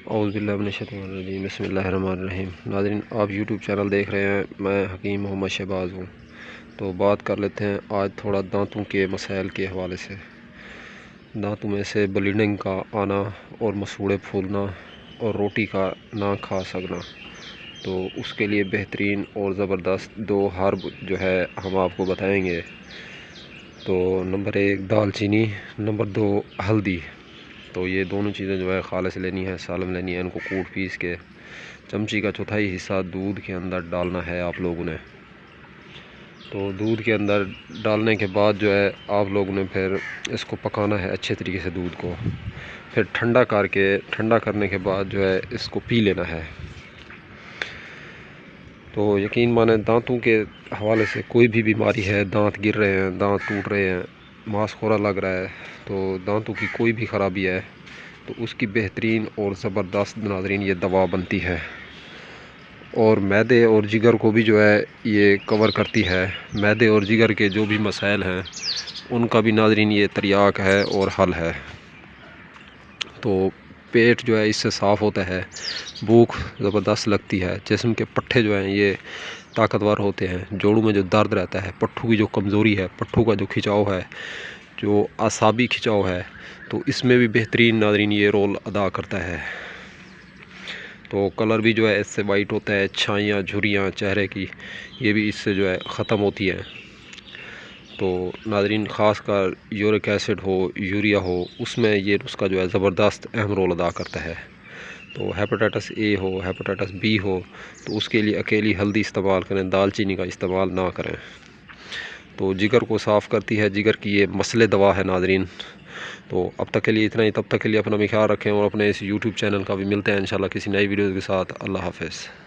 औज़ुबिल्लाहि बिस्मिल्लाहिर्रहमानिर्रहीम। नाज़रीन, आप यूट्यूब चैनल देख रहे हैं, मैं हकीम मोहम्मद शहबाज हूँ। तो बात कर लेते हैं आज थोड़ा दांतों के मसाइल के हवाले से। दांतों में से ब्लीडिंग का आना और मसूड़े फूलना और रोटी का ना खा सकना, तो उसके लिए बेहतरीन और ज़बरदस्त दो हर्ब जो है हम आपको बताएंगे। तो नंबर 1 दालचीनी, नंबर 2 हल्दी। तो ये दोनों चीज़ें जो है खालिस लेनी है, सालम लेनी है। इनको कूट पीस के चमची का चौथाई हिस्सा दूध के अंदर डालना है आप लोगों ने। तो दूध के अंदर डालने के बाद जो है आप लोगों ने फिर इसको पकाना है अच्छे तरीके से दूध को। फिर ठंडा करने के बाद जो है इसको पी लेना है। तो यकीन माने दांतों के हवाले से कोई भी बीमारी है, दांत गिर रहे हैं, दांत टूट रहे हैं, मांसखोरा लग रहा है, तो दांतों की कोई भी ख़राबी है तो उसकी बेहतरीन और ज़बरदस्त नाज़रीन ये दवा बनती है। और मैदे और जिगर को भी जो है ये कवर करती है। मैदे और जिगर के जो भी मसाइल हैं उनका भी नाज़रीन ये तरियाक है और हल है। तो पेट जो है इससे साफ़ होता है, भूख ज़बरदस्त लगती है, जिस्म के पट्ठे जो हैं ये ताकतवर होते हैं, जोड़ों में जो दर्द रहता है, पट्ठों की जो कमज़ोरी है, पट्ठों का जो खिंचाव है, जो आसाबी खिंचाव है, तो इसमें भी बेहतरीन नाज़रीन ये रोल अदा करता है। तो कलर भी जो है इससे वाइट होता है, छाइयाँ झुर्रियाँ चेहरे की ये भी इससे जो है ख़त्म होती हैं। तो नाज़रीन, ख़ास कर यूरिक एसिड हो, यूरिया हो, उसमें ये नुस्खा जो है ज़बरदस्त अहम रोल अदा करता है। तो हेपेटाइटिस ए हो, हेपेटाइटिस बी हो, तो उसके लिए अकेली हल्दी इस्तेमाल करें, दालचीनी का इस्तेमाल ना करें। तो जिगर को साफ़ करती है, जिगर की ये मसले दवा है नाज़रीन। तो अब तक के लिए इतना ही। तब तक के लिए अपना भी ख्याल रखें और अपने इस यूट्यूब चैनल का भी मिलते हैं इंशाल्लाह किसी नई वीडियो के साथ। अल्लाह हाफ़िज़।